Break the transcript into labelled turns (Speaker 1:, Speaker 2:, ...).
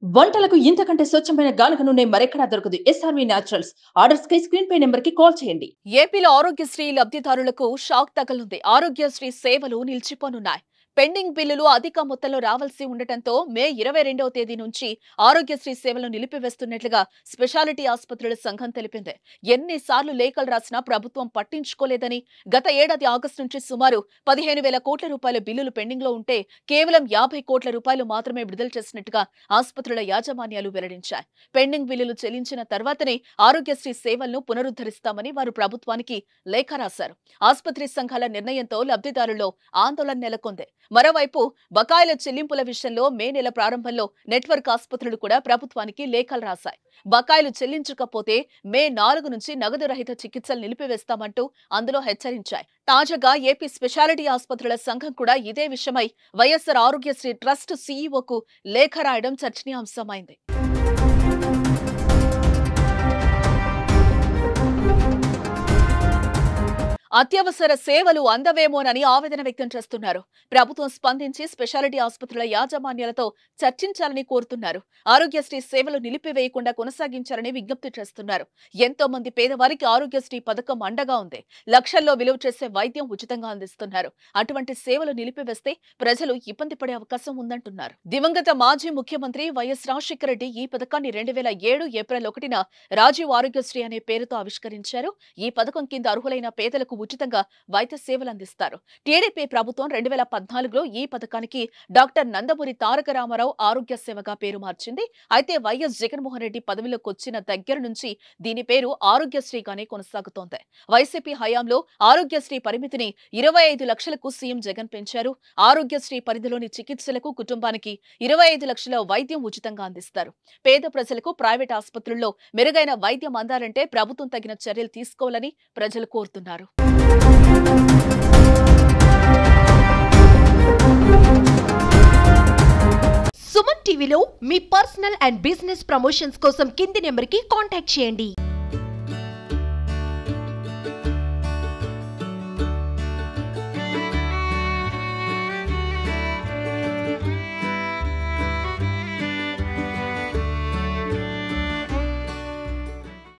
Speaker 1: వంటలకు ఇంతకంటే స్వచ్ఛమైన గానుగ నూనె మరెక్కడా దొరకదు. SRV naturals. ఆర్డర్స్ కై స్క్రీన్ పై నెంబర్ కి కాల్ చేయండి.
Speaker 2: ఏపీలో ఆరోగ్యశ్రీ లబ్ధిదారులకు షాక్ తగలుంది. ఆరోగ్యశ్రీ సేవలు నిలిచిపోనున్నాయి. పెండింగ్ బిల్లులు అధిక మొత్తంలో రావాల్సి ఉండటంతో మే 22వ తేదీ నుంచి ఆరోగ్యశ్రీ సేవలను నిలిపివేస్తున్నట్లుగా స్పెషాలిటీ ఆసుపత్రుల సంఘం తెలిపింది. ఎన్నిసార్లు లేఖలు రాసినా ప్రభుత్వం పట్టించుకోలేదని, గత ఏడాది ఆగస్టు నుంచి సుమారు 15,000 కోట్ల రూపాయల బిల్లులు పెండింగ్ లో ఉంటే కేవలం 50 కోట్ల రూపాయలు మాత్రమే విడుదల చేసినట్టుగా ఆసుపత్రుల యాజమాన్యాలు వెల్లడించాయి. పెండింగ్ బిల్లులు చెల్లించిన తర్వాతనే ఆరోగ్యశ్రీ సేవలను పునరుద్ధరిస్తామని వారు ప్రభుత్వానికి లేఖ రాశారు. ఆసుపత్రి సంఘాల నిర్ణయంతో లబ్ధిదారుల్లో ఆందోళన నెలకొంది. మరోవైపు బకాయిల చెల్లింపుల విషయంలో మే నెల ప్రారంభంలో నెట్వర్క్ ఆసుపత్రులు కూడా ప్రభుత్వానికి లేఖలు రాశాయి. బకాయిలు చెల్లించకపోతే మే 4 నుంచి నగదు రహిత చికిత్సలు నిలిపివేస్తామంటూ అందులో హెచ్చరించాయి. తాజాగా ఏపీ స్పెషాలిటీ ఆసుపత్రుల సంఘం కూడా ఇదే విషయమై వైఎస్ఆర్ ఆరోగ్యశ్రీ ట్రస్ట్ సీఈఓకు లేఖ రాయడం చర్చనీయాంశమైంది. అత్యవసర సేవలు అందవేమోనని ఆవేదన వ్యక్తం చేస్తున్నారు. ప్రభుత్వం స్పందించి స్పెషాలిటీ ఆసుపత్రుల యాజమాన్యాలతో చర్చించాలని కోరుతున్నారు. ఆరోగ్యశ్రీ సేవలు నిలిపివేయకుండా కొనసాగించాలని విజ్ఞప్తి చేస్తున్నారు. ఎంతో మంది పేదవారికి ఆరోగ్యశ్రీ పథకం అండగా ఉంది. లక్షల్లో విలువ చేసే వైద్యం ఉచితంగా అందిస్తున్నారు. అటువంటి సేవలు నిలిపివేస్తే ప్రజలు ఇబ్బంది పడే అవకాశం ఉందంటున్నారు. దివంగత మాజీ ముఖ్యమంత్రి వైఎస్ రాజశేఖర రెడ్డి ఈ పథకాన్ని 2007 ఏప్రిల్ 1న రాజీవ్ ఆరోగ్యశ్రీ అనే పేరుతో ఆవిష్కరించారు. ఈ పథకం కింద అర్హులైన పేదలకు ఉచితంగా వైద్య సేవలు అందిస్తారు. టీడీపీ ప్రభుత్వం 2014లో ఈ పథకానికి డాక్టర్ నందమూరి తారక రామారావు ఆరోగ్య సేవగా పేరు మార్చింది. అయితే వైఎస్ జగన్మోహన్ రెడ్డి పదవిలోకి వచ్చిన దగ్గర నుంచి దీని పేరు ఆరోగ్యశ్రీగానే కొనసాగుతోంది. వైసీపీ హయాంలో ఆరోగ్యశ్రీ పరిమితిని 25 లక్షలకు సీఎం జగన్ పెంచారు. ఆరోగ్యశ్రీ పరిధిలోని చికిత్సలకు కుటుంబానికి 25 లక్షల వైద్యం ఉచితంగా అందిస్తారు. పేద ప్రజలకు ప్రైవేట్ ఆసుపత్రుల్లో మెరుగైన వైద్యం అందాలంటే ప్రభుత్వం తగిన చర్యలు తీసుకోవాలని ప్రజలు కోరుతున్నారు.
Speaker 3: సుమన్ టీవీలో మీ పర్సనల్ అండ్ బిజినెస్ ప్రమోషన్స్ కోసం కింది నెంబర్కి కాంటాక్ట్ చేయండి.